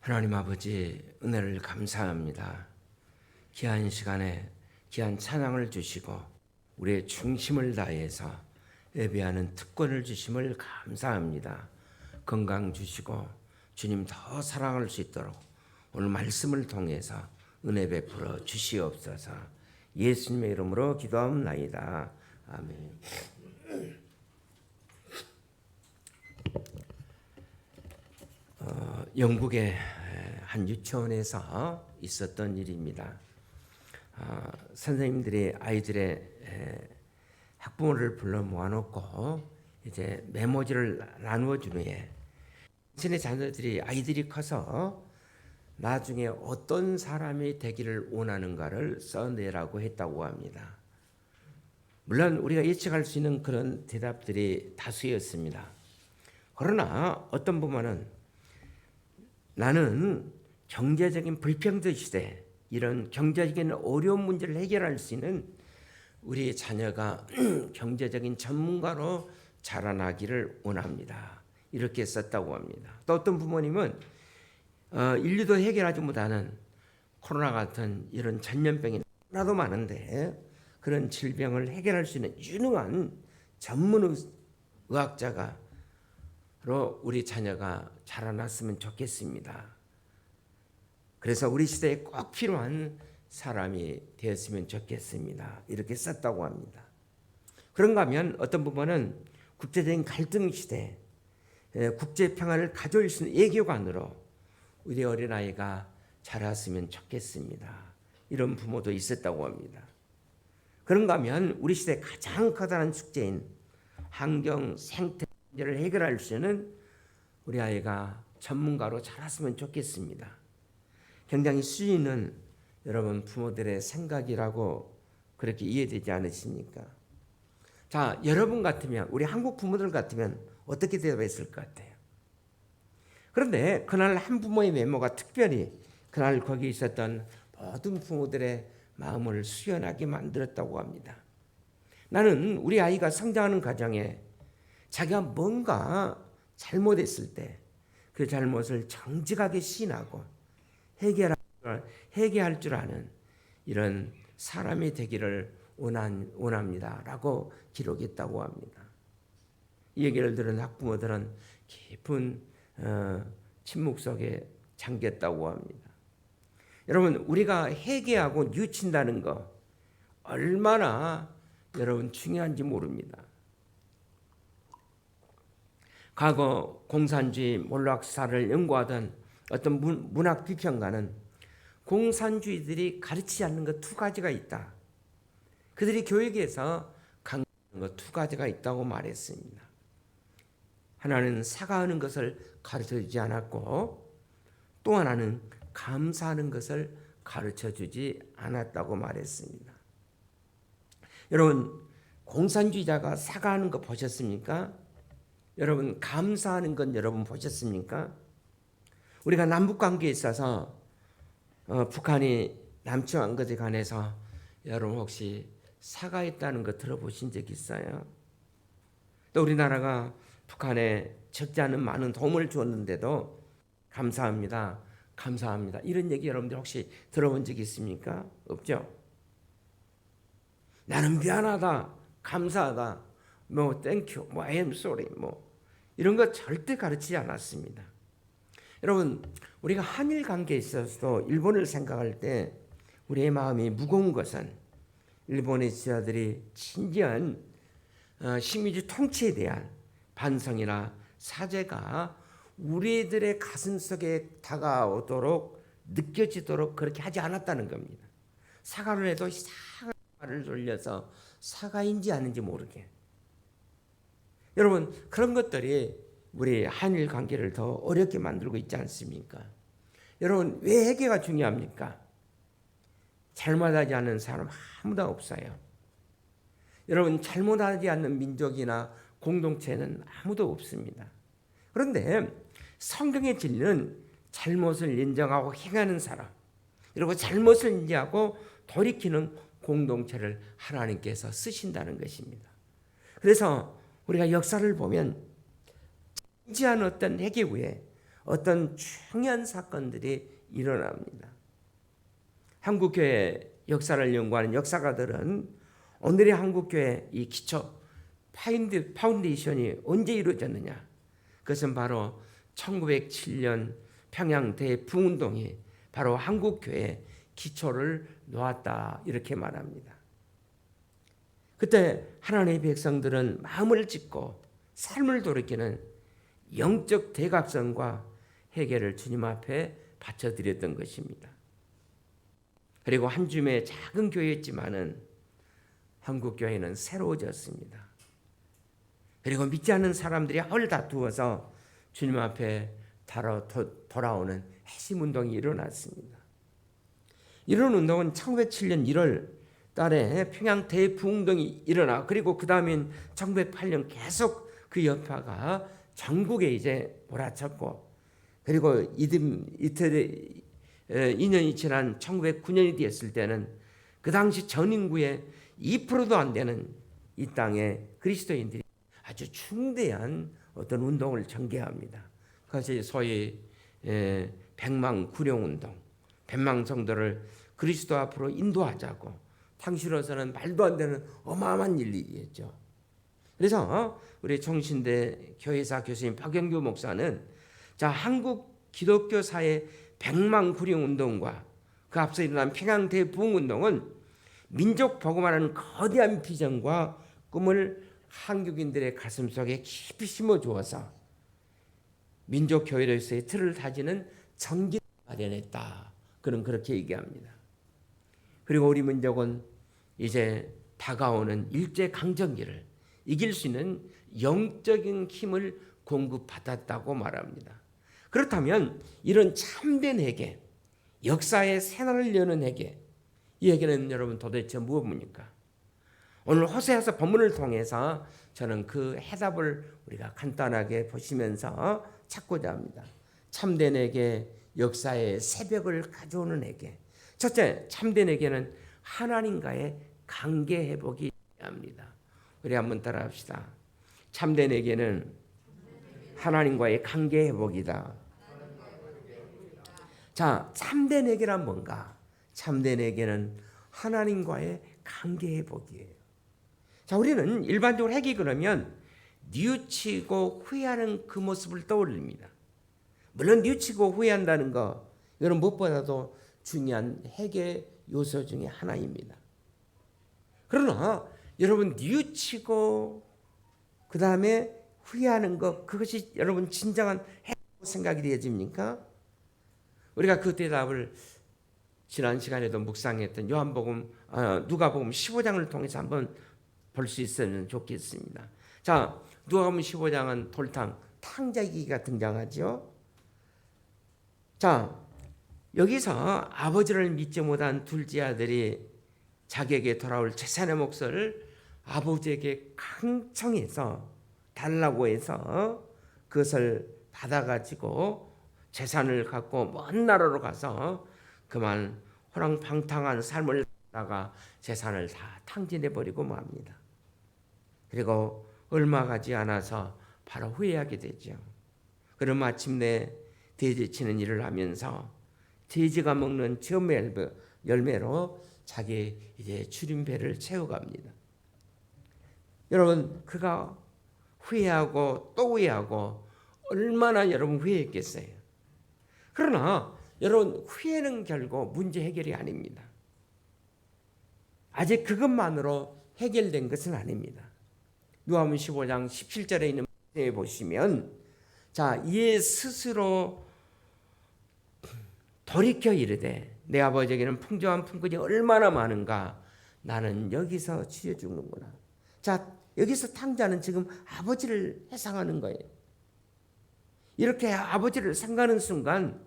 하나님 아버지 은혜를 감사합니다. 귀한 시간에 귀한 찬양을 주시고 우리의 중심을 다해서 예배하는 특권을 주심을 감사합니다. 건강 주시고 주님 더 사랑할 수 있도록 오늘 말씀을 통해서 은혜 베풀어 주시옵소서. 예수님의 이름으로 기도하옵나이다. 아멘. 영국의 한 유치원에서 있었던 일입니다. 선생님들이 아이들의 학부모를 불러 모아놓고 이제 메모지를 나누어 준 후에 자신의 자녀들이 아이들이 커서 나중에 어떤 사람이 되기를 원하는가를 써내라고 했다고 합니다. 물론 우리가 예측할 수 있는 그런 대답들이 다수였습니다. 그러나 어떤 부모는 나는 경제적인 불평등 시대, 이런 경제적인 어려운 문제를 해결할 수 있는 우리 자녀가 경제적인 전문가로 자라나기를 원합니다. 이렇게 썼다고 합니다. 또 어떤 부모님은 인류도 해결하지 못하는 코로나 같은 이런 전염병이 너무나도 많은데 그런 질병을 해결할 수 있는 유능한 전문 의학자가 우리 자녀가 자라났으면 좋겠습니다. 그래서 우리 시대에 꼭 필요한 사람이 되었으면 좋겠습니다. 이렇게 썼다고 합니다. 그런가 하면 어떤 부분은 국제적인 갈등 시대, 국제 평화를 가져올 수 있는 외교관으로 우리 어린아이가 자랐으면 좋겠습니다. 이런 부모도 있었다고 합니다. 그런가 하면 우리 시대 가장 커다란 숙제인 환경 생태 문제를 해결할 수 있는 우리 아이가 전문가로 자랐으면 좋겠습니다. 굉장히 수준 있는 여러분 부모들의 생각이라고 그렇게 이해되지 않으십니까? 자, 여러분 같으면 우리 한국 부모들 같으면 어떻게 대답했을 것 같아요? 그런데 그날 한 부모의 메모가 특별히 그날 거기 있었던 모든 부모들의 마음을 수연하게 만들었다고 합니다. 나는 우리 아이가 성장하는 과정에 자기가 뭔가 잘못했을 때 그 잘못을 정직하게 시인하고 회개할 줄 아는 이런 사람이 되기를 원합니다. 라고 기록했다고 합니다. 이 얘기를 들은 학부모들은 깊은 침묵 속에 잠겼다고 합니다. 여러분, 우리가 회개하고 뉘우친다는 거 얼마나 여러분 중요한지 모릅니다. 과거 공산주의 몰락사를 연구하던 어떤 문학 비평가는 공산주의들이 가르치지 않는 것 두 가지가 있다. 그들이 교육에서 강조하는 것 두 가지가 있다고 말했습니다. 하나는 사과하는 것을 가르쳐주지 않았고 또 하나는 감사하는 것을 가르쳐주지 않았다고 말했습니다. 여러분, 공산주의자가 사과하는 거 보셨습니까? 여러분, 감사하는 건 여러분 보셨습니까? 우리가 남북관계에 있어서 북한이 남침한 것에 관해서 여러분 혹시 사과했다는 거 들어보신 적 있어요? 또 우리나라가 북한에 적지 않은 많은 도움을 주었는데도 감사합니다, 감사합니다 이런 얘기 여러분들 혹시 들어본 적 있습니까? 없죠? 나는 미안하다, 감사하다, 뭐 땡큐, 뭐 I am sorry, 뭐 이런 거 절대 가르치지 않았습니다. 여러분, 우리가 한일 관계에 있어서도 일본을 생각할 때 우리의 마음이 무거운 것은 일본의 지자들이 진지한 식민지 통치에 대한 반성이나 사죄가 우리들의 가슴 속에 다가오도록 느껴지도록 그렇게 하지 않았다는 겁니다. 사과를 해도 사과를 돌려서 사과인지 아닌지 모르게. 여러분, 그런 것들이 우리 한일 관계를 더 어렵게 만들고 있지 않습니까? 여러분, 왜 회개가 중요합니까? 잘못하지 않는 사람 아무도 없어요. 여러분, 잘못하지 않는 민족이나 공동체는 아무도 없습니다. 그런데 성경의 진리는 잘못을 인정하고 행하는 사람, 그리고 잘못을 인정하고 돌이키는 공동체를 하나님께서 쓰신다는 것입니다. 그래서 우리가 역사를 보면 진지한 어떤 회개 후에 어떤 중요한 사건들이 일어납니다. 한국교회 역사를 연구하는 역사가들은 오늘의 한국교회 이 기초 파운데이션이 언제 이루어졌느냐? 그것은 바로 1907년 평양 대부흥운동이 바로 한국교회의 기초를 놓았다 이렇게 말합니다. 그때 하나님의 백성들은 마음을 찢고 삶을 돌이키는 영적 대각선과 회개를 주님 앞에 바쳐드렸던 것입니다. 그리고 한 줌의 작은 교회였지만은 한국 교회는 새로워졌습니다. 그리고 믿지 않는 사람들이 헐 다투어서 주님 앞에 돌아오는 핵심 운동이 일어났습니다. 이런 운동은 1907년 1월 달에 평양 대부흥운동이 일어나 그리고 그 다음인 1908년 계속 그 여파가 전국에 이제 몰아쳤고 그리고 이틀 2년이 지난 1909년이 되었을 때는 그 당시 전 인구의 2%도 안 되는 이 땅에 그리스도인들이 아주 중대한 어떤 운동을 전개합니다. 그것이 소위 백망 구령 운동, 백망 성도를 그리스도 앞으로 인도하자고 당시로서는 말도 안 되는 어마어마한 일이었죠. 그래서 우리 총신대 교회사 교수님 박영규 목사는 자 한국 기독교사의 백망 구령 운동과 그 앞서 일어난 평양 대부흥 운동은 민족 복음화라는 거대한 비전과 꿈을 한국인들의 가슴 속에 깊이 심어 주어서 민족 교회로서의 틀을 다지는 전기를 마련했다. 그는 그렇게 얘기합니다. 그리고 우리 민족은 이제 다가오는 일제 강점기를 이길 수 있는 영적인 힘을 공급받았다고 말합니다. 그렇다면 이런 참된 회개, 역사의 새날을 여는 회개, 이 회개는 여러분 도대체 무엇입니까? 오늘 호세아서 본문을 통해서 저는 그 해답을 우리가 간단하게 보시면서 찾고자 합니다. 참된 회개, 역사의 새벽을 가져오는 회개. 첫째, 참된 회개는 하나님과의 관계 회복이 합니다. 우리 한번 따라합시다. 참된 회개는 하나님과의 관계 회복이다. 자, 참된 회개란 뭔가? 참된 회개는 하나님과의 관계 회복이에요. 자, 우리는 일반적으로 회개 그러면 뉘우치고 후회하는 그 모습을 떠올립니다. 물론 뉘우치고 후회한다는 거 이거는 무엇보다도 중요한 회개 요소 중에 하나입니다. 그러나 여러분 뉘우치고 그 다음에 후회하는 것 그것이 여러분 진정한 회개라고 생각이 되어집니까? 우리가 그 대답을 지난 시간에도 묵상했던 누가복음 15장을 통해서 한번 볼 수 있으면 좋겠습니다. 자, 누가복음 15장은 돌탕 탕자기가 등장하죠. 자, 여기서 아버지를 믿지 못한 둘째 아들이 자기에게 돌아올 재산의 몫을 아버지에게 강청해서 달라고 해서 그것을 받아가지고 재산을 갖고 먼 나라로 가서 그만 호랑방탕한 삶을 살다가 재산을 다 탕진해버리고 맙니다. 그리고 얼마 가지 않아서 바로 후회하게 되죠. 그럼 마침내 돼지치는 일을 하면서 돼지가 먹는 열매로 자기 이제 줄임배를 채워갑니다. 여러분 그가 후회하고 또 후회하고 얼마나 여러분 후회했겠어요. 그러나 여러분 후회는 결국 문제 해결이 아닙니다. 아직 그것만으로 해결된 것은 아닙니다. 누가복음 15장 17절에 있는 말씀에 보시면 자 이에 스스로 돌이켜 이르되 내 아버지에게는 풍족한 품꾼이 얼마나 많은가 나는 여기서 취해 죽는구나. 자 여기서 탕자는 지금 아버지를 회상하는 거예요. 이렇게 아버지를 생각하는 순간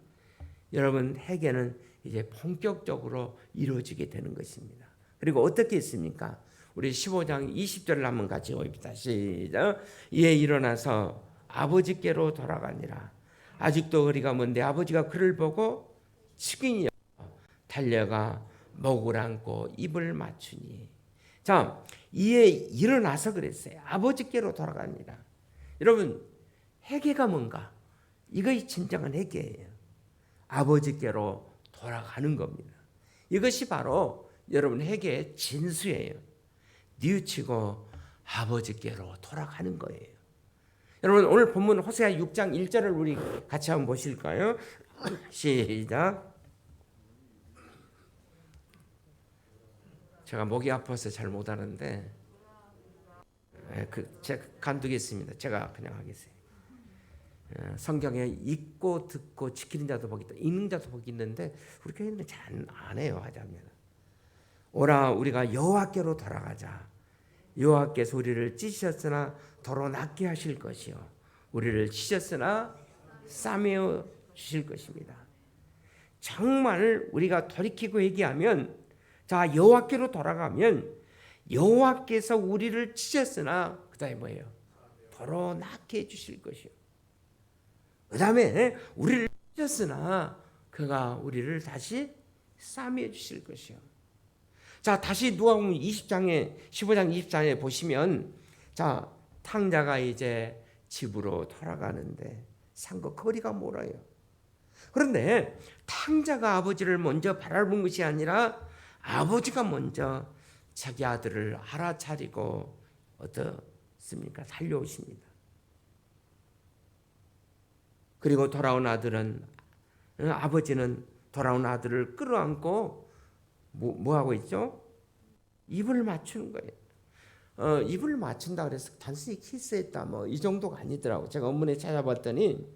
여러분 회개는 이제 본격적으로 이루어지게 되는 것입니다. 그리고 어떻게 했습니까? 우리 15장 20절을 한번 같이 봅시다. 시작. 이에 일어나서 아버지께로 돌아가니라. 아직도 거리가 먼데 아버지가 그를 보고 측은히 달려가 목을 안고 입을 맞추니. 자, 이에 일어나서 그랬어요. 아버지께로 돌아갑니다. 여러분 회개가 뭔가? 이것이 진정한 회개예요. 아버지께로 돌아가는 겁니다. 이것이 바로 여러분 회개의 진수예요. 뉘우치고 아버지께로 돌아가는 거예요. 여러분 오늘 본문 호세아 6장 1절을 우리 같이 한번 보실까요? 시작. 제가 목이 아파서 잘 못하는데 제가 간두겠습니다. 제가 그냥 하겠어요. 성경에 읽고 듣고 지키는 자도 복이 있다. 읽는 자도 복이 있는데 우리 교회는 잘 안 해요. 하자면 오라 우리가 여호와께로 돌아가자. 여호와께서 우리를 찢으셨으나 더러 낫게 하실 것이요 우리를 치셨으나 싸매어 주실 것입니다. 정말 우리가 돌이키고 회개하면 자 여호와께로 돌아가면 여호와께서 우리를 치셨으나 그다음에 뭐예요? 더러 낫게 해 주실 것이요. 그다음에 우리를 치셨으나 그가 우리를 다시 싸매어 주실 것이요. 자 다시 누가복음 20장에 15장 24장에 보시면 자 탕자가 이제 집으로 돌아가는데 산거 거리가 멀어요. 그런데 탕자가 아버지를 먼저 바라본 것이 아니라 아버지가 먼저 자기 아들을 알아차리고 어떻습니까? 살려오십니다. 그리고 돌아온 아들은 아버지는 돌아온 아들을 끌어안고 뭐 하고 있죠? 입을 맞추는 거예요. 입을 맞춘다 그래서 단순히 키스했다 뭐 이 정도가 아니더라고. 제가 원문에 찾아봤더니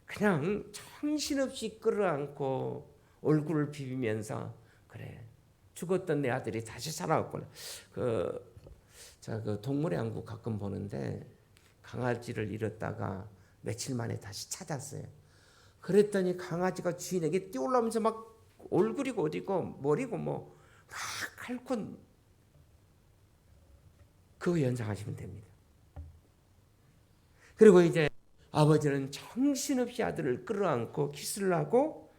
그냥 정신없이 끌어안고 얼굴을 비비면서 그래 죽었던 내 아들이 다시 살아왔구나. 제가 그 동물의 왕국 가끔 보는데 강아지를 잃었다가 며칠 만에 다시 찾았어요. 그랬더니 강아지가 주인에게 뛰어올라오면서 막 얼굴이고 어디고 머리고 뭐 막 핥고 그거 연상하시면 됩니다. 그리고 이제 아버지는 정신없이 아들을 끌어안고 키스를 하고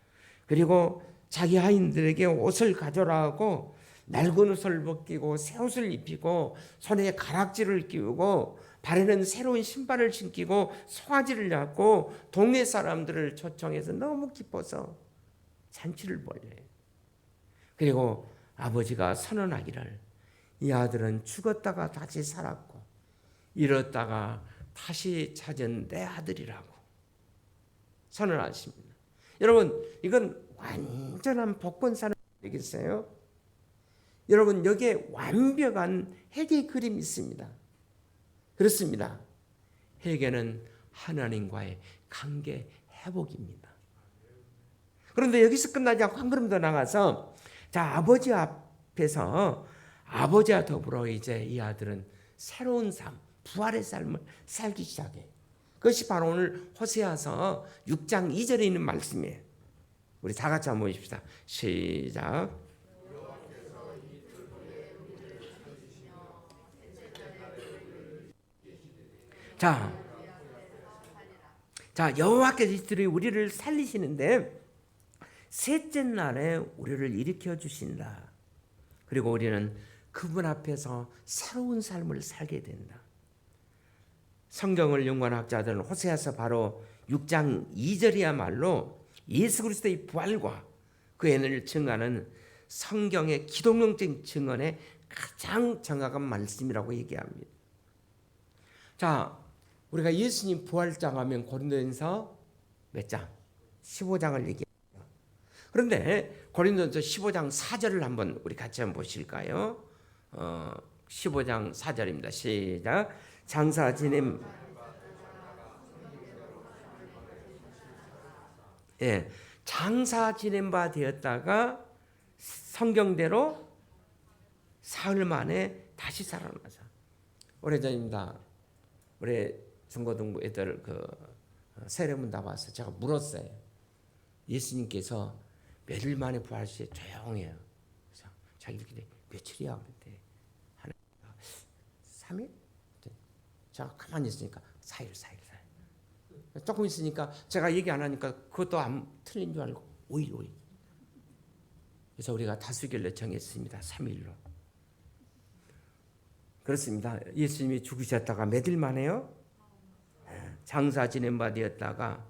그리고 자기 하인들에게 옷을 가져라 하고 낡은 옷을 벗기고 새 옷을 입히고 손에 가락지를 끼우고 발에는 새로운 신발을 신기고 송아지를 잡고 동네 사람들을 초청해서 너무 기뻐서 잔치를 벌여요. 그리고 아버지가 선언하기를 이 아들은 죽었다가 다시 살았고 잃었다가 다시 찾은 내 아들이라고 선언하십니다. 여러분 이건 완전한 복권사는 되겠어요? 여러분 여기에 완벽한 회개의 그림이 있습니다. 그렇습니다. 회개는 하나님과의 관계 회복입니다. 그런데 여기서 끝나지 않고 한 걸음 더 나가서 자 아버지 앞에서 아버지와 더불어 이제 이 아들은 새로운 삶, 부활의 삶을 살기 시작해요. 그것이 바로 오늘 호세아서 6장 2절에 있는 말씀이에요. 우리 다 같이 한번 보십시다. 시작. 자 여호와께서 이틀에 우리를 살리시는데 셋째 날에 우리를 일으켜 주신다. 그리고 우리는 그분 앞에서 새로운 삶을 살게 된다. 성경을 연구한 학자들은 호세아서 바로 6장 2절이야말로 예수 그리스도의 부활과 그 은혜를 증거하는 성경의 기독론적 증언의 가장 정확한 말씀이라고 얘기합니다. 자, 우리가 예수님 부활장 하면 고린도전서 몇 장? 15장을 얘기합니다. 그런데 고린도전서 15장 4절을 한번 우리 같이 한번 보실까요? 15장 4절입니다. 시작. 장사 지냄 장사 지낸 바 되었다가 성경대로 사흘 만에 다시 살아나서 오래전입니다. 우리 중고등부 애들 세례문 다 와서 제가 물었어요. 예수님께서 며칠 만에 부활하시에 조용해요. 그래서 자기들끼리 며칠이야 그랬대. 3일? 제가 가만히 있으니까 4일. 조금 있으니까 제가 얘기 안 하니까 그것도 안 틀린 줄 알고 5일. 그래서 우리가 다수결로 정했습니다. 3일로. 그렇습니다. 예수님이 죽으셨다가 며칠 만에요? 장사 지낸 바 되었다가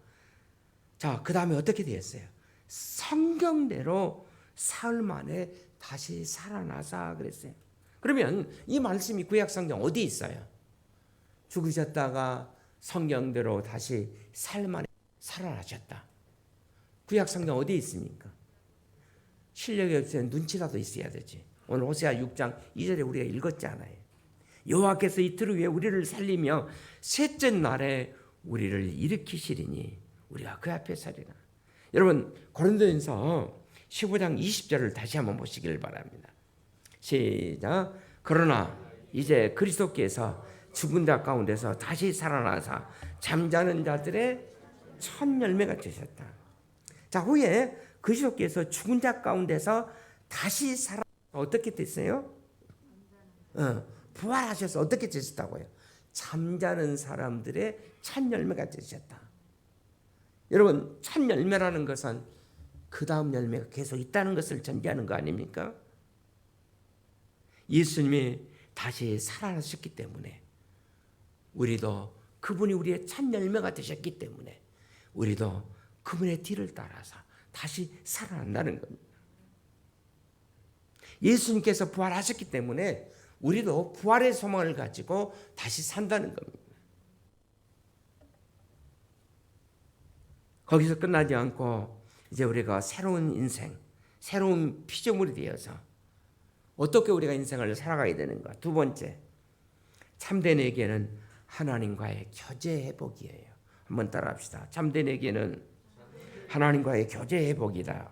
자, 그 다음에 어떻게 되었어요? 성경대로 사흘 만에 다시 살아나사 그랬어요. 그러면 이 말씀이 구약성경 어디 있어요? 죽으셨다가 성경대로 다시 사흘 만에 살아나셨다. 구약성경 어디 있습니까? 실력이 없으면 눈치라도 있어야 되지. 오늘 호세아 6장 2절에 우리가 읽었잖아요. 여호와께서 이틀 후에 우리를 살리며 셋째 날에 우리를 일으키시리니 우리가 그 앞에 서리라. 여러분 고린도전서 15장 20절을 다시 한번 보시길 바랍니다. 시작. 그러나 이제 그리스도께서 죽은 자 가운데서 다시 살아나사 잠자는 자들의 첫 열매가 되셨다. 자, 후에 그리스도께서 죽은 자 가운데서 다시 살아 어떻게 됐어요? 부활하셔서 어떻게 되셨다고요? 잠자는 사람들의 첫 열매가 되셨다. 여러분, 첫 열매라는 것은 그 다음 열매가 계속 있다는 것을 전제하는 거 아닙니까? 예수님이 다시 살아나셨기 때문에 우리도 그분이 우리의 첫 열매가 되셨기 때문에 우리도 그분의 뒤를 따라서 다시 살아난다는 겁니다. 예수님께서 부활하셨기 때문에 우리도 부활의 소망을 가지고 다시 산다는 겁니다. 거기서 끝나지 않고 이제 우리가 새로운 인생, 새로운 피조물이 되어서 어떻게 우리가 인생을 살아가야 되는가? 두 번째, 참된 회개는 하나님과의 교제 회복이에요. 한번 따라합시다. 참된 회개는 하나님과의 교제 회복이다.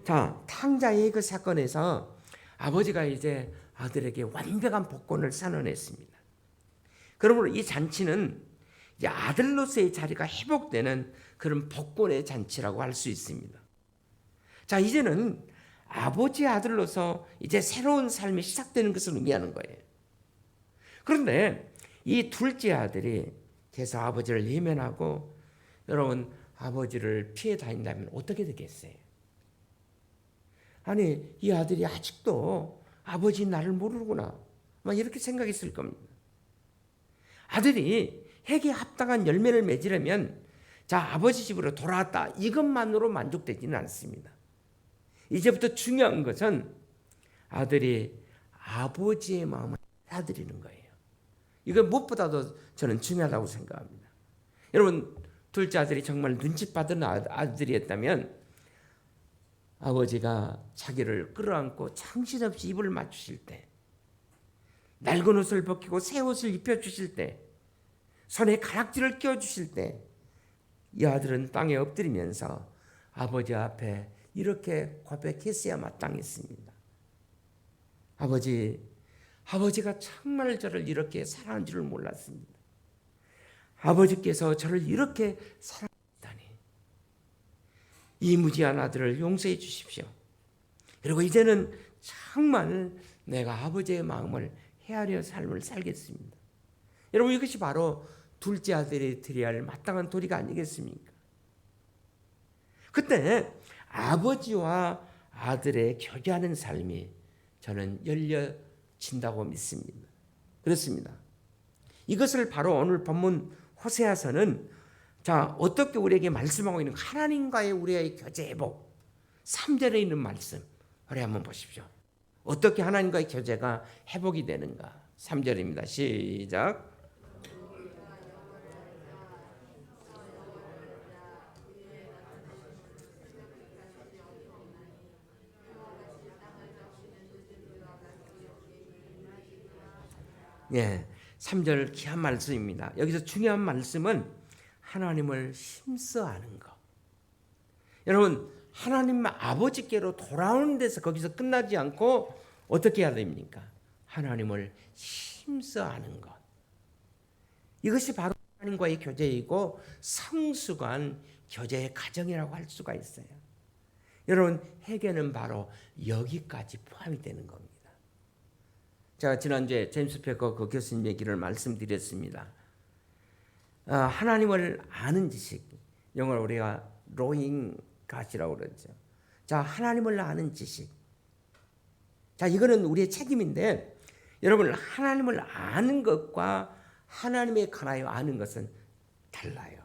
자, 탕자의 그 사건에서 아버지가 이제 아들에게 완벽한 복권을 선언했습니다. 그러므로 이 잔치는 이제 아들로서의 자리가 회복되는 그런 복권의 잔치라고 할 수 있습니다. 자, 이제는 아버지의 아들로서 이제 새로운 삶이 시작되는 것을 의미하는 거예요. 그런데 이 둘째 아들이 계속 아버지를 외면하고 여러분 아버지를 피해 다닌다면 어떻게 되겠어요? 아니, 이 아들이 아직도 아버지 나를 모르는구나 막 이렇게 생각했을 겁니다. 아들이 회개에 합당한 열매를 맺으려면 자, 아버지 집으로 돌아왔다 이것만으로 만족되지는 않습니다. 이제부터 중요한 것은 아들이 아버지의 마음을 알아들이는 거예요. 이거 무엇보다도 저는 중요하다고 생각합니다. 여러분, 둘째 아들이 정말 눈치 받은 아들이었다면 아버지가 자기를 끌어안고 정신없이 입을 맞추실 때, 낡은 옷을 벗기고 새 옷을 입혀주실 때, 손에 가락지를 끼워주실 때, 이 아들은 땅에 엎드리면서 아버지 앞에 이렇게 고백했어야 마땅했습니다. 아버지가 정말 저를 이렇게 사랑한 줄을 몰랐습니다. 아버지께서 저를 이렇게 사랑하다니 이 무지한 아들을 용서해 주십시오. 그리고 이제는 정말 내가 아버지의 마음을 헤아려 삶을 살겠습니다. 여러분, 이것이 바로 둘째 아들이 드려야 할 마땅한 도리가 아니겠습니까? 그때 아버지와 아들의 교제하는 삶이 저는 열려진다고 믿습니다. 그렇습니다. 이것을 바로 오늘 본문 호세아서는 자, 어떻게 우리에게 말씀하고 있는 하나님과의 우리의 교제 회복 3절에 있는 말씀 우리 한번 보십시오. 어떻게 하나님과의 교제가 회복이 되는가? 3절입니다. 시작. 예, 3절 귀한 말씀입니다. 여기서 중요한 말씀은 하나님을 힘써 아는 것. 여러분, 하나님 아버지께로 돌아오는 데서 거기서 끝나지 않고 어떻게 해야 됩니까? 하나님을 힘써 아는 것. 이것이 바로 하나님과의 교제이고 성숙한 교제의 과정이라고 할 수가 있어요. 여러분, 회개는 바로 여기까지 포함이 되는 겁니다. 제가 지난주에 제임스 패커 그 교수님 얘기를 말씀드렸습니다. 하나님을 아는 지식, 영어로 우리가 knowing God이라고 그러죠. 자, 하나님을 아는 지식. 자, 이거는 우리의 책임인데 여러분, 하나님을 아는 것과 하나님에 관하여 아는 것은 달라요.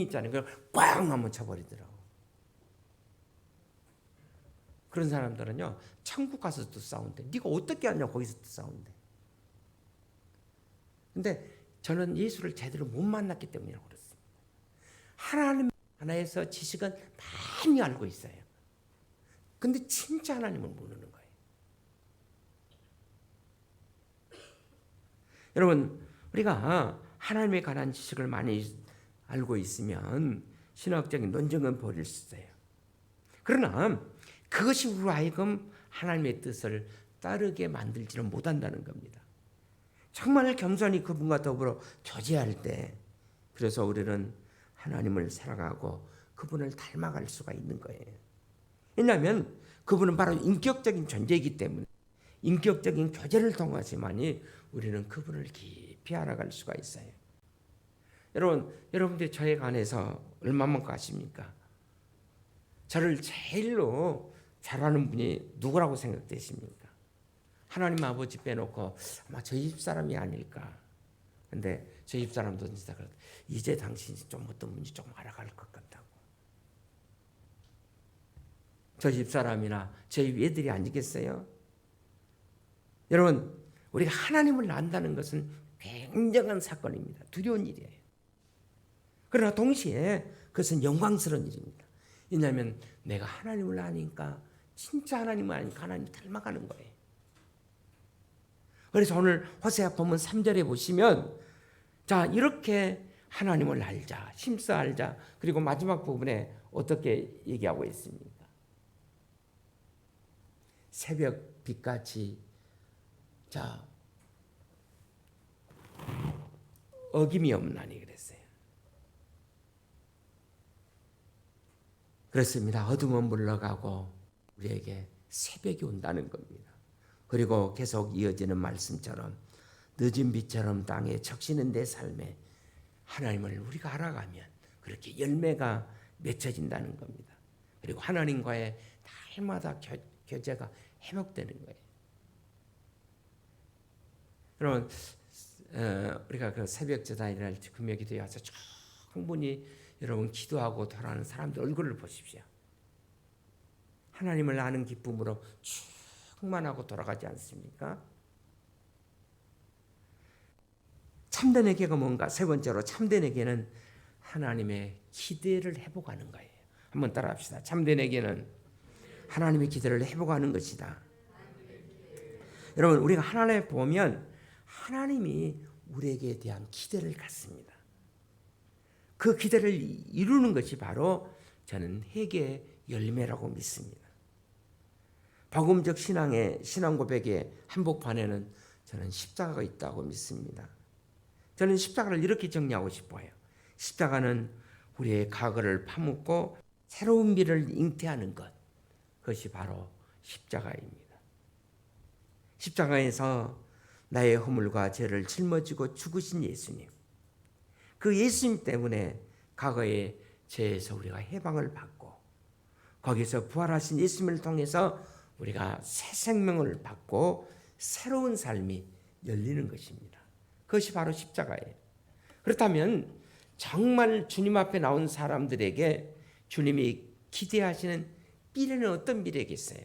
빙 있잖아요. 그걸 꽝 한번 쳐버리더라고. 그런 사람들은요, 천국 가서도 싸운대. 네가 어떻게 하냐, 거기서도 싸운대. 근데 저는 예수를 제대로 못 만났기 때문이라고 그랬습니다. 하나님 하나에서 지식은 많이 알고 있어요. 근데 진짜 하나님을 모르는 거예요. 여러분, 우리가 하나님에 관한 지식을 많이 알고 있으면 신학적인 논쟁은 버릴 수 있어요. 그러나 그것이 우리로 하여금 하나님의 뜻을 따르게 만들지는 못한다는 겁니다. 정말 겸손히 그분과 더불어 교제할 때, 그래서 우리는 하나님을 사랑하고 그분을 닮아갈 수가 있는 거예요. 왜냐하면 그분은 바로 인격적인 존재이기 때문에 인격적인 교제를 통해서만이 우리는 그분을 깊이 알아갈 수가 있어요. 여러분들이 저에 관해서 얼마만큼 아십니까? 저를 제일로 잘하는 분이 누구라고 생각되십니까? 하나님 아버지 빼놓고 아마 저희 집 사람이 아닐까. 근데 저희 집 사람도 진짜 그렇다. 이제 당신이 좀 어떤 분인지 조금 알아갈 것 같다고. 저희 집 사람이나 저희 애들이 아니겠어요? 여러분, 우리가 하나님을 안다는 것은 굉장한 사건입니다. 두려운 일이에요. 그러나 동시에 그것은 영광스러운 일입니다. 왜냐하면 내가 하나님을 아니까, 진짜 하나님을 아니까 하나님을 닮아가는 거예요. 그래서 오늘 호세아 본문 3절에 보시면, 자, 이렇게 하나님을 알자, 힘써 알자. 그리고 마지막 부분에 어떻게 얘기하고 있습니까? 새벽 빛같이, 자, 어김이 없나니 그랬어요. 그렇습니다. 어둠은 물러가고 우리에게 새벽이 온다는 겁니다. 그리고 계속 이어지는 말씀처럼 늦은 빛처럼 땅에 적시는 내 삶에 하나님을 우리가 알아가면 그렇게 열매가 맺혀진다는 겁니다. 그리고 하나님과의 날마다 교제가 회복되는 거예요. 여러분, 우리가 그 새벽 제단이나 금요 기도에 와서 충분히 여러분 기도하고 돌아가는 사람들 얼굴을 보십시오. 하나님을 아는 기쁨으로 충만하고 돌아가지 않습니까? 참된 회개가 뭔가? 세 번째로 참된 회개는 하나님의 기대를 회복하는 거예요. 한번 따라합시다. 참된 회개는 하나님의 기대를 회복하는 것이다. 여러분, 우리가 하나님을 보면 하나님이 우리에게 대한 기대를 갖습니다. 그 기대를 이루는 것이 바로 저는 회개의 열매라고 믿습니다. 복음적 신앙의 신앙 고백의 한복판에는 저는 십자가가 있다고 믿습니다. 저는 십자가를 이렇게 정리하고 싶어요. 십자가는 우리의 과거를 파묻고 새로운 미래를 잉태하는 것, 그것이 바로 십자가입니다. 십자가에서 나의 허물과 죄를 짊어지고 죽으신 예수님. 그 예수님 때문에 과거의 죄에서 우리가 해방을 받고 거기서 부활하신 예수님을 통해서 우리가 새 생명을 받고 새로운 삶이 열리는 것입니다. 그것이 바로 십자가예요. 그렇다면 정말 주님 앞에 나온 사람들에게 주님이 기대하시는 미래는 어떤 미래겠어요?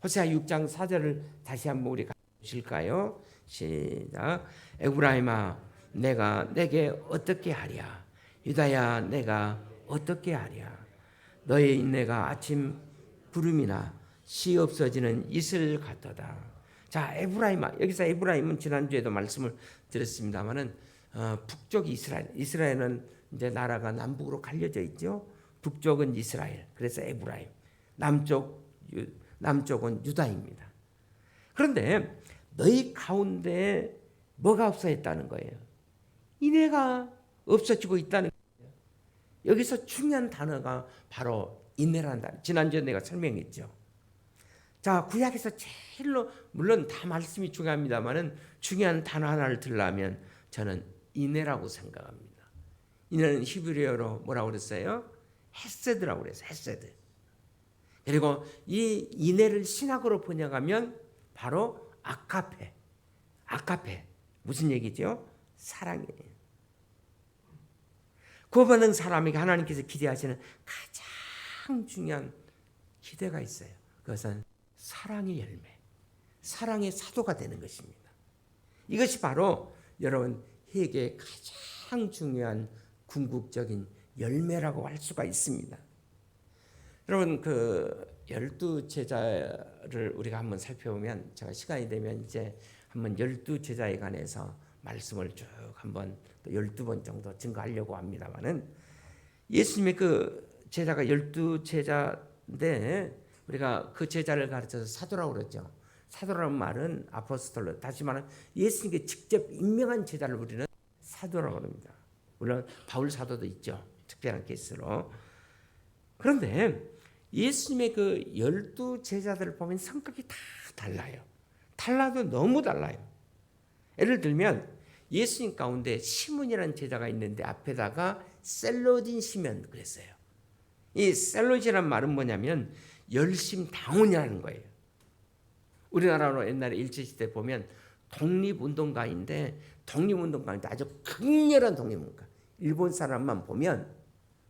호세아 6장 4절을 다시 한번 우리 보실까요? 시작. 에브라임아 내가 내게 어떻게 하랴? 유다야 내가 어떻게 하랴? 너의 인내가 아침 구름이나 씨 없어지는 이슬 같도다. 자, 에브라임아, 여기서 에브라임은 지난주에도 말씀을 드렸습니다만은 북쪽 이스라엘은 이제 나라가 남북으로 갈려져 있죠. 북쪽은 이스라엘, 그래서 에브라임. 남쪽은 유다입니다. 그런데 너희 가운데 뭐가 없어졌다는 거예요? 인애가 없어지고 있다는 거예요. 여기서 중요한 단어가 바로 인애라는 단어. 지난주에 내가 설명했죠. 자, 구약에서 제일로 물론 다 말씀이 중요합니다만은 중요한 단어 하나를 들라면 저는 인애라고 생각합니다. 인애는 히브리어로 뭐라고 그랬어요? 헤세드라고 그랬어요. 헤세드. 그리고 이 인애를 신학으로 번역하면 바로 아카페. 아카페. 무슨 얘기죠? 사랑이에요. 구원받는 사람에게 하나님께서 기대하시는 가장 중요한 기대가 있어요. 그것은 사랑의 열매, 사랑의 사도가 되는 것입니다. 이것이 바로 여러분 회개의 가장 중요한 궁극적인 열매라고 할 수가 있습니다. 여러분 그 12제자를 우리가 한번 살펴보면 제가 시간이 되면 이제 한번 12제자에 관해서 말씀을 쭉 한번 12번 정도 증거하려고 합니다만은 예수님의 그 제자가 12제자인데 우리가 그 제자를 가르쳐서 사도라고 그러죠. 사도라는 말은 아포스톨로, 다시 말하면 예수님께 직접 임명한 제자를 우리는 사도라고 합니다. 물론 바울 사도도 있죠. 특별한 케이스로. 그런데 예수님의 그 12제자들을 보면 성격이 다 달라요. 달라도 너무 달라요. 예를 들면 예수님 가운데 시몬이라는 제자가 있는데 앞에다가 셀로딘 시몬 그랬어요. 이 셀로딘이라는 말은 뭐냐면 열심당원이라는 거예요. 우리나라로 옛날에 일제시대 보면 독립운동가인데 아주 강렬한 독립운동가. 일본 사람만 보면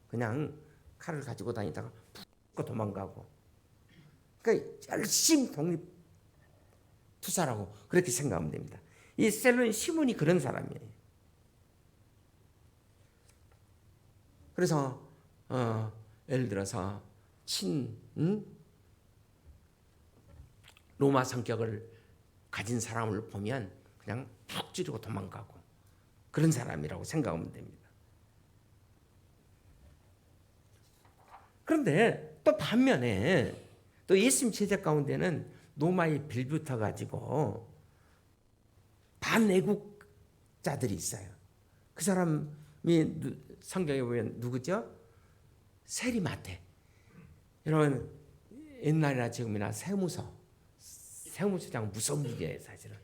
그냥 칼을 가지고 다니다가 푹 도망가고. 그러니까 열심히 독립투사라고 그렇게 생각하면 됩니다. 이 셀로딘 시몬이 그런 사람이에요. 그래서 예를 들어서 로마 성격을 가진 사람을 보면 그냥 푹 찌르고 도망가고 그런 사람이라고 생각하면 됩니다. 그런데 또 반면에 또 예수님 제자 가운데는 로마에 빌붙어 가지고 반애국자들이 있어요. 그 사람이 성경에 보면 누구죠? 세리마테. 여러분 옛날이나 지금이나 세무서장 무서운 분이에요. 사실은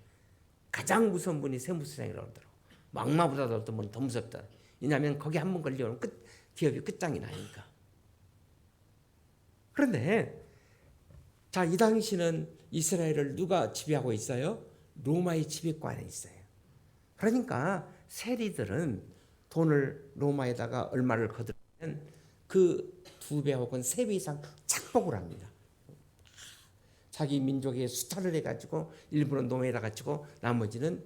가장 무서운 분이 세무서장이라고 하더라고. 막마보다도 어떤 분은 더 무섭다. 왜냐하면 거기 한 번 걸리면 기업이 끝장이 나니까. 그런데 자, 이 당시는 이스라엘을 누가 지배하고 있어요? 로마의 지배권에 있어요. 그러니까 세리들은 돈을 로마에다가 얼마를 거두면 그 2배 혹은 3배 이상 착복을 합니다. 자기 민족의 수탈을 해가지고 일부는 노예에다가 주고 나머지는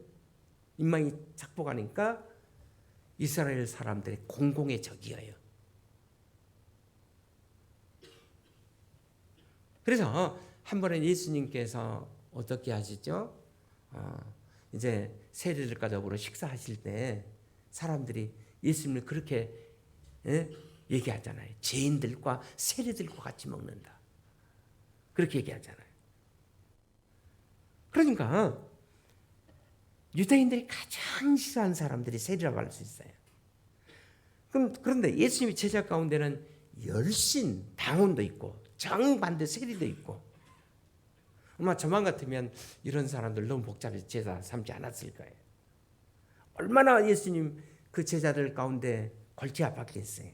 인망이 착복하니까 이스라엘 사람들의 공공의 적이에요. 그래서 한 번에 예수님께서 어떻게 하시죠? 이제 세리들과 더불어 식사하실 때 사람들이 예수님을 그렇게 얘기하잖아요. 죄인들과 세리들과 같이 먹는다. 그렇게 얘기하잖아요. 그러니까 유대인들이 가장 싫어하는 사람들이 세리라고 할 수 있어요. 그런데 예수님의 제자 가운데는 열신 당원도 있고 정반대 세리도 있고 아마 저만 같으면 이런 사람들 너무 복잡해서 제자 삼지 않았을 거예요. 얼마나 예수님 그 제자들 가운데 골치 아팠겠어요.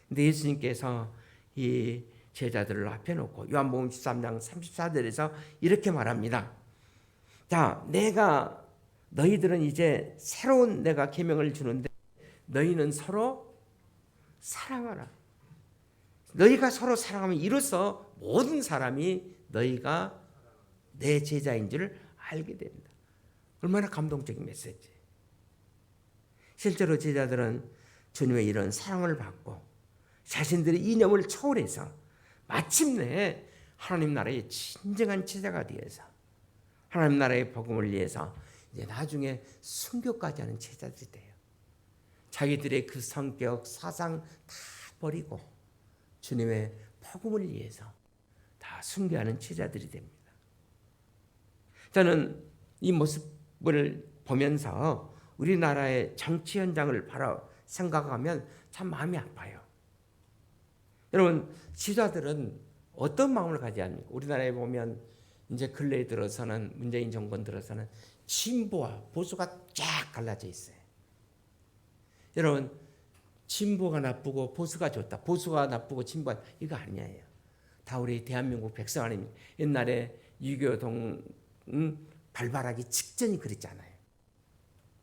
근데 예수님께서 이 제자들을 앞에 놓고 요한복음 13장 34절에서 이렇게 말합니다. 자, 내가 너희들은 이제 새로운 내가 계명을 주는데 너희는 서로 사랑하라. 너희가 서로 사랑하면 이로써 모든 사람이 너희가 내 제자인 줄 알게 된다. 얼마나 감동적인 메시지. 실제로 제자들은 주님의 이런 사랑을 받고 자신들의 이념을 초월해서 마침내 하나님 나라의 진정한 제자가 되어서 하나님 나라의 복음을 위해서 이제 나중에 순교까지 하는 제자들이 돼요. 자기들의 그 성격, 사상 다 버리고 주님의 복음을 위해서 다 순교하는 제자들이 됩니다. 저는 이 모습을 보면서 우리나라의 정치 현장을 바로 생각하면 참 마음이 아파요. 여러분, 지도자들은 어떤 마음을 가져야 합니까? 우리나라에 보면 이제 근래에 들어서는 문재인 정권 들어서는 진보와 보수가 쫙 갈라져 있어요. 여러분, 진보가 나쁘고 보수가 좋다. 보수가 나쁘고 진보가 이거 아니에요. 다 우리 대한민국 백성 아닙니까? 옛날에 유교동 발발하기 직전이 그랬잖아요.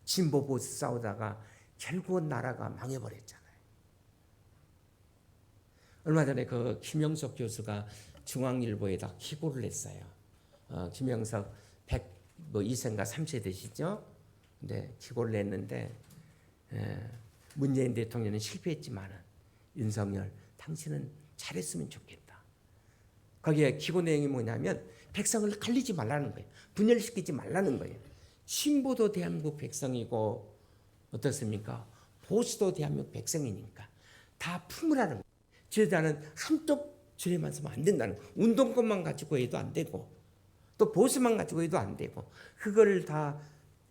진보 보수 싸우다가 결국은 나라가 망해버렸잖아요. 얼마 전에 그 김영석 교수가 중앙일보에다 기고를 했어요. 김영석 102세인가 3세되시죠? 근데 기고를 냈는데 문재인 대통령은 실패했지만 윤석열 당신은 잘했으면 좋겠다. 거기에 기고 내용이 뭐냐면 백성을 갈리지 말라는 거예요. 분열시키지 말라는 거예요. 신보도 대한민국 백성이고 어떻습니까? 보수도 대한민국 백성이니까 다 품으라는 거예요. 지도자는 한쪽 주례만 서면 안 된다는 거예요. 운동권만 가지고 해도 안 되고 또 보수만 가지고 해도 안 되고 그걸 다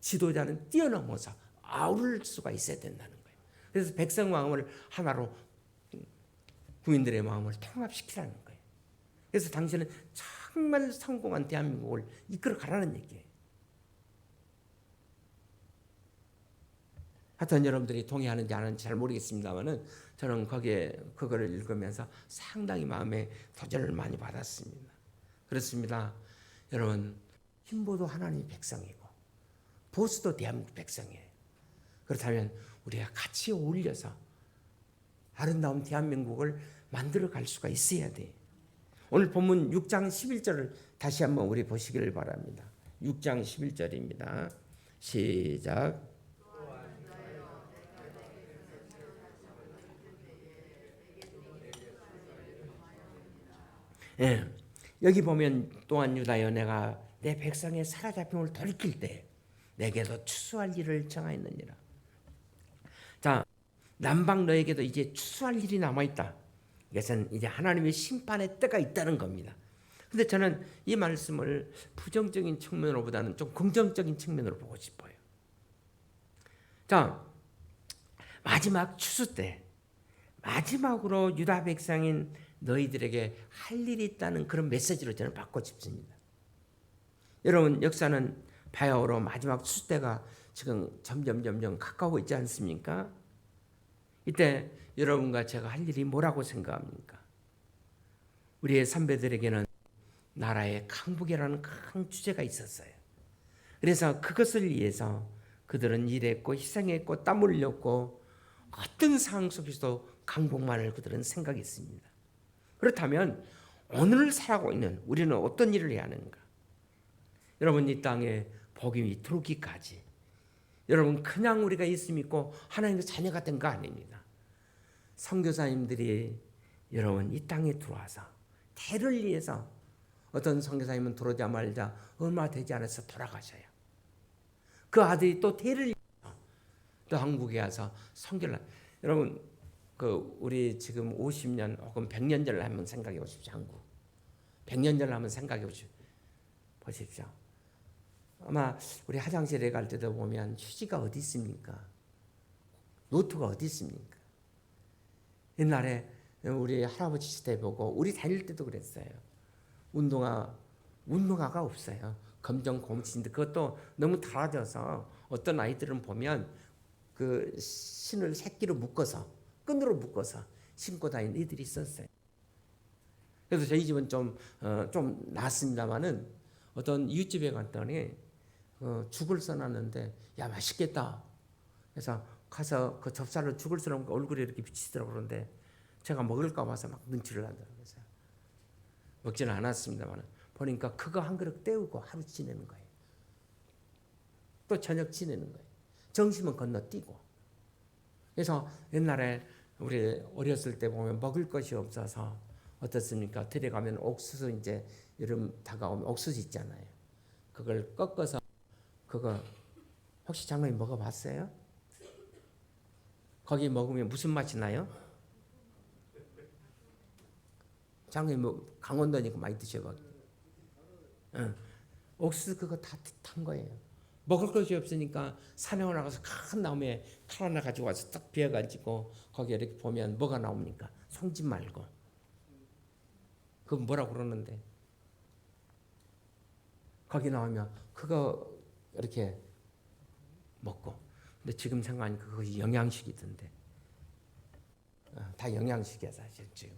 지도자는 뛰어넘어서 아우를 수가 있어야 된다는 거예요. 그래서 백성 마음을 하나로 국민들의 마음을 통합시키라는 거예요. 그래서 당신은 정말 성공한 대한민국을 이끌어 가라는 얘기예요. 하여튼 여러분들이 동의하는지 안 하는지 잘 모르겠습니다만은 저는 거기에 그거를 읽으면서 상당히 마음에 도전을 많이 받았습니다. 그렇습니다. 여러분, 신보도 하나님의 백성이고 보수도 대한민국 백성이에요. 그렇다면 우리가 같이 어울려서 아름다운 대한민국을 만들어 갈 수가 있어야 돼요. 오늘 본문 6장 11절을 다시 한번 우리 보시기를 바랍니다. 6장 11절입니다. 시작. 예, 여기 보면 또한 유다여 내가 내 백성의 사로잡힘을 돌이킬 때 내게도 추수할 일을 정하였느니라. 자, 남방 너에게도 이제 추수할 일이 남아있다. 이것은 이제 하나님의 심판의 때가 있다는 겁니다. 근데 저는 이 말씀을 부정적인 측면으로보다는 좀 긍정적인 측면으로 보고 싶어요. 자, 마지막 추수 때 마지막으로 유다 백성인 너희들에게 할 일이 있다는 그런 메시지를 저는 받고 싶습니다. 여러분, 역사는 바야흐로 마지막 추수 때가 지금 점점 가까워 있지 않습니까? 이때 여러분과 제가 할 일이 뭐라고 생각합니까? 우리의 선배들에게는 나라의 강복이라는 큰 주제가 있었어요. 그래서 그것을 위해서 그들은 일했고 희생했고 땀 흘렸고 어떤 상황 속에서도 강복만을 그들은 생각했습니다. 그렇다면 오늘 살아가고 있는 우리는 어떤 일을 해야 하는가? 여러분, 이 땅에 복음이 들어오기까지 여러분 그냥 우리가 예수 믿고 하나님의 자녀가 된 거 아닙니다. 선교사님들이 여러분 이 땅에 들어와서 대를 위해서 어떤 선교사님은 들어오자마자 얼마 되지 않아서 돌아가셔요. 그 아들이 또 대를 위해서 또 한국에 와서 선교를 여러분 그 우리 지금 50년 혹은 100년 전을 한번 생각해 보십시오. 한국 100년 전을 한번 생각해 보십시오. 아마 우리 화장실에 갈 때도 보면 휴지가 어디 있습니까? 노트가 어디 있습니까? 옛날에 우리 할아버지 시대 보고 우리 다닐 때도 그랬어요. 운동화 운명화가 없어요. 검정 고무신인데 그것도 너무 달아져서 어떤 아이들은 보면 그 신을 새끼로 묶어서 끈으로 묶어서 신고 다니는 애들이 있었어요. 그래서 저희 집은 좀 낫습니다만은 어떤 이웃집에 갔더니 죽을 써놨는데 야 맛있겠다. 그래서 가서 그 접시로 죽을 써놓은 얼굴에 이렇게 비치더라고. 그런데 제가 먹을까 봐서 막 눈치를 하더라고요. 그래서 먹지는 않았습니다만 보니까 그거 한 그릇 때우고 하루 지내는 거예요. 또 저녁 지내는 거예요. 점심은 건너뛰고. 그래서 옛날에 우리 어렸을 때 보면 먹을 것이 없어서 어떻습니까? 들에 가면 옥수수 이제 여름 다가오면 옥수수 있잖아요. 그걸 꺾어서 그거 혹시 장로님 먹어봤어요? 거기 먹으면 무슨 맛이 나요? 장로님 뭐 강원도니까 많이 드셔봤. 응. 옥수수 그거 다 탄 거예요. 먹을 것이 없으니까 산에 올라가서 큰 나무에 칼 하나 가지고 와서 딱 베어가지고 거기 이렇게 보면 뭐가 나옵니까? 송짓 말고. 그거 뭐라고 그러는데? 거기 나오면 그거 이렇게 먹고. 근데 지금 생각하니까 그것이 영양식이던데. 다 영양식이야 사실 지금.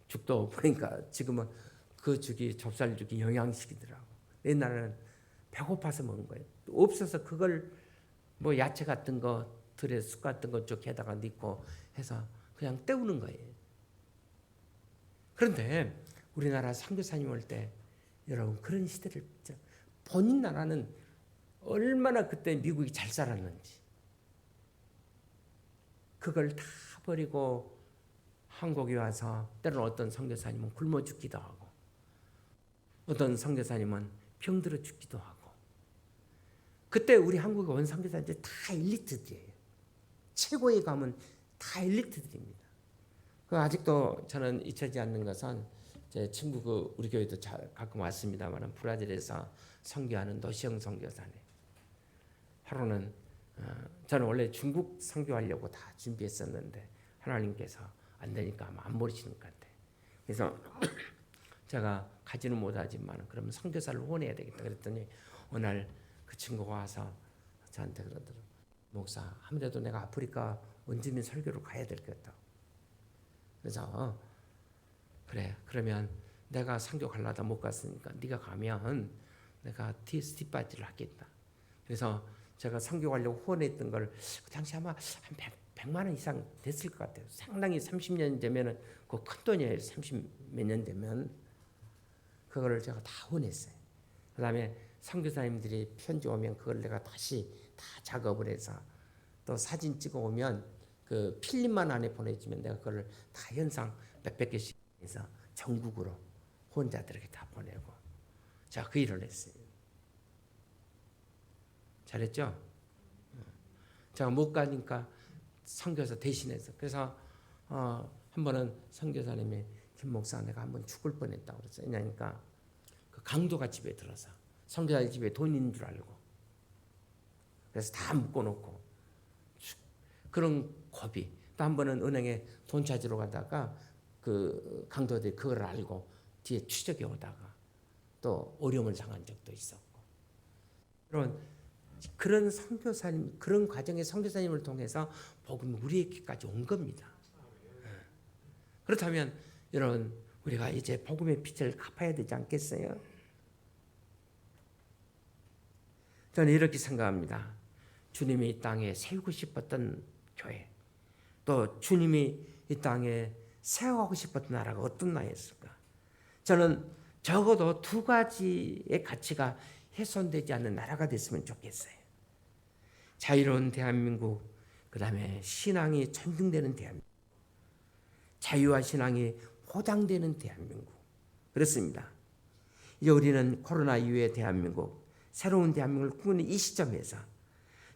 죽도 보니까 지금은 그 죽이 좁쌀죽이 영양식이더라고. 옛날에는 배고파서 먹은 거예요. 없어서 그걸 뭐 야채 같은 거 들에 쑥 같은 거 쭉 해다가 넣고 해서 그냥 때우는 거예요. 그런데 우리나라 선교사님 올 때 여러분 그런 시대를 본인 나라는 얼마나 그때 미국이 잘 살았는지 그걸 다 버리고 한국에 와서 때로는 어떤 선교사님은 굶어 죽기도 하고 어떤 선교사님은 병들어 죽기도 하고 그때 우리 한국에 온 선교사님들 다 엘리트들이에요. 최고에 가면 다 엘리트들입니다. 그 아직도 저는 잊혀지지 않는 것은 제 친구 우리 교회도 가끔 왔습니다만 브라질에서 선교하는 노시영 선교사님. 하루는 저는 원래 중국 선교하려고 다 준비했었는데 하나님께서 안 되니까 아마 안 모르시는 것 같아요. 그래서 제가 가지는 못하지만 그러면 선교사를 후원해야 되겠다 그랬더니 어느 날 그 친구가 와서 저한테 그러더라고요. 목사 아무래도 내가 아프리카 원주민 설교를 가야 될 것 같다고. 그래서 그래 그러면 내가 선교 가려다 못 갔으니까 네가 가면 내가 스티파티를 하겠다. 그래서 제가 선교 가려고 후원했던 걸 그 당시 아마 한 100만 원 이상 됐을 것 같아요. 상당히 30년 되면은 그 큰 돈이에요. 30 몇 년 되면 그거를 제가 다 후원했어요. 그다음에 선교사님들이 편지 오면 그걸 내가 다시 다 작업을 해서 또 사진 찍어 오면 그 필름만 안에 보내주면 내가 그걸 다 현상 몇백 개씩 해서 전국으로 후원자들에게 다 보내고 제가 그 일을 했어요. 잘했죠? 제가 못 가니까 선교사 대신해서 그래서 한 번은 선교사님이 김 목사 내가 한번 죽을 뻔했다고 그랬어요. 왜냐니까 그 강도가 집에 들어서 선교사 집에 돈 있는 줄 알고 그래서 다 묶어놓고 그런 겁이 또 한 번은 은행에 돈 찾으러 가다가 그 강도들이 그걸 알고 뒤에 추적해 오다가 또 어려움을 당한 적도 있었고 그런 선교사님 그런 과정의 선교사님을 통해서 복음이 우리에게까지 온 겁니다. 그렇다면 여러분 우리가 이제 복음의 빛을 갚아야 되지 않겠어요? 저는 이렇게 생각합니다. 주님이 이 땅에 세우고 싶었던 교회 또 주님이 이 땅에 세워가고 싶었던 나라가 어떤 나라였을까? 저는 적어도 두 가지의 가치가 훼손되지 않는 나라가 됐으면 좋겠어요. 자유로운 대한민국, 그 다음에 신앙이 존중되는 대한민국, 자유와 신앙이 보장되는 대한민국. 그렇습니다. 이제 우리는 코로나 이후의 대한민국, 새로운 대한민국을 꾸는 이 시점에서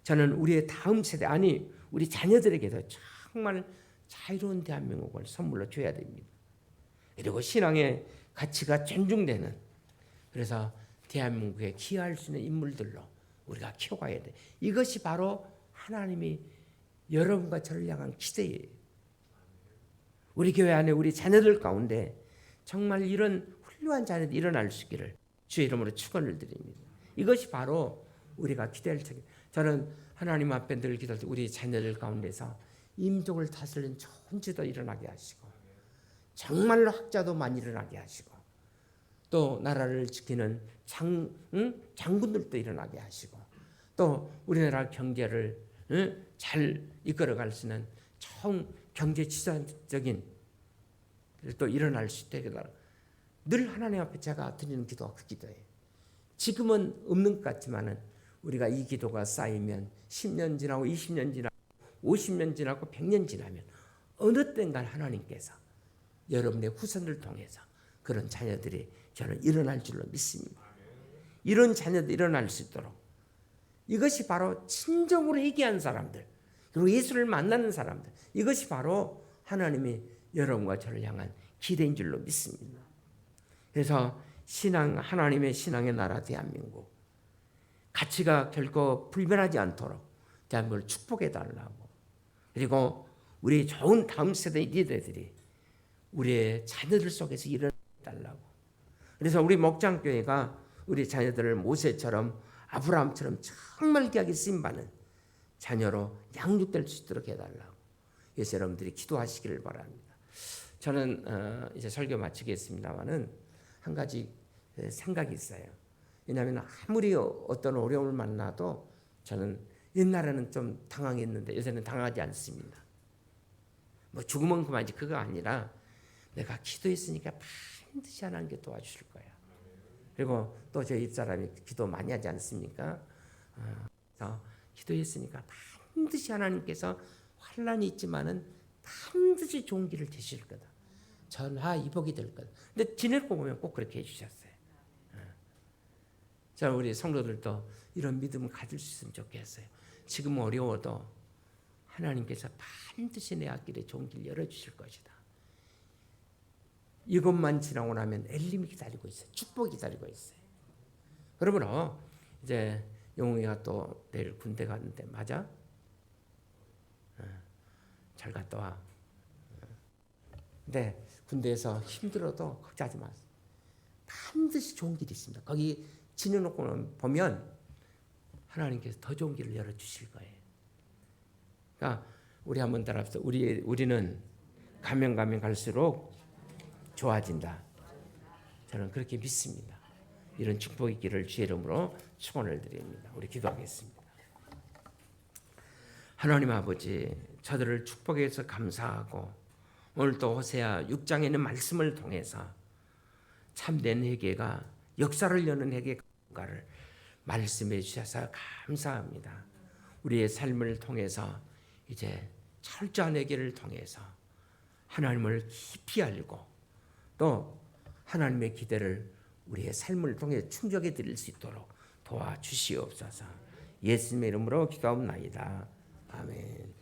저는 우리의 다음 세대, 아니 우리 자녀들에게도 정말 자유로운 대한민국을 선물로 줘야 됩니다. 그리고 신앙의 가치가 존중되는 그래서 대한민국에 기여할 수 있는 인물들로 우리가 키워가야 돼. 이것이 바로 하나님이 여러분과 저를 향한 기대예요. 우리 교회 안에 우리 자녀들 가운데 정말 이런 훌륭한 자녀들이 일어날 수 있기를 주의 이름으로 축원을 드립니다. 이것이 바로 우리가 기대할 책. 저는 하나님 앞에 늘 기도할 때 우리 자녀들 가운데서 임종을 다스리는 좋은 지도 일어나게 하시고 정말로 학자도 많이 일어나게 하시고 또 나라를 지키는 장군들도 일어나게 하시고 또 우리나라 경제를 잘 이끌어갈 수 있는 총 경제 지도적인 또 일어날 수 있게 늘 하나님 앞에 제가 드리는 기도가 그 기도예요. 지금은 없는 것 같지만은 우리가 이 기도가 쌓이면 10년 지나고 20년 지나고 50년 지나고 100년 지나면 어느 때인가 하나님께서 여러분의 후손을 통해서 그런 자녀들이 저는 일어날 줄로 믿습니다. 이런 자녀들이 일어날 수 있도록 이것이 바로 진정으로 회개한 사람들 그리고 예수를 만나는 사람들 이것이 바로 하나님이 여러분과 저를 향한 기대인 줄로 믿습니다. 그래서 신앙 하나님의 신앙의 나라 대한민국 가치가 결코 불변하지 않도록 대한민국을 축복해 달라고 그리고 우리 좋은 다음 세대 리더들이 우리의 자녀들 속에서 일어나 달라고 그래서 우리 목장교회가 우리 자녀들을 모세처럼 아브라함처럼 정말 귀하게 쓰임받는 자녀로 양육될 수 있도록 해달라고 그래서 여러분들이 기도하시기를 바랍니다. 저는 이제 설교 마치겠습니다만은 한 가지 생각이 있어요. 왜냐하면 아무리 어떤 어려움을 만나도 저는 옛날에는 좀 당황했는데 요새는 당하지 않습니다. 뭐 죽으면 그만이지 그거 아니라 내가 기도했으니까 반드시 하나님께 도와주실 거야. 그리고 또 저희 집사람이 기도 많이 하지 않습니까? 그래서 기도했으니까 반드시 하나님께서 환난이 있지만은 반드시 좋은 길을 되실 거다. 전화위복이 될 거다. 근데 지내고 보면 꼭 그렇게 해주셨어요. 자, 우리 성도들도 이런 믿음을 가질 수 있으면 좋겠어요. 지금 어려워도 하나님께서 반드시 내 앞길에 좋은 길 열어주실 것이다. 이것만 지나고 나면 엘림이 기다리고 있어요. 축복이 기다리고 있어요. 그러므로 이제 영웅이가 또 내일 군대 가는데 맞아? 잘 갔다 와. 근데 군대에서 힘들어도 걱정하지 마세요. 반드시 좋은 길이 있습니다. 거기 지내놓고 보면 하나님께서 더 좋은 길을 열어주실 거예요. 그러니까 우리 한번 따라합시다. 우리는 가면 갈수록 좋아진다. 저는 그렇게 믿습니다. 이런 축복의 길을 주의 이름으로 축원을 드립니다. 우리 기도하겠습니다. 하나님 아버지, 저들을 축복해서 감사하고 오늘 또 호세아 6장에 있는 말씀을 통해서 참된 회개가 역사를 여는 회개가를 말씀해 주셔서 감사합니다. 우리의 삶을 통해서 이제 철저한 회개를 통해서 하나님을 깊이 알고 또 하나님의 기대를 우리의 삶을 통해 충족해 드릴 수 있도록 도와주시옵소서. 예수님의 이름으로 기도하옵나이다. 아멘.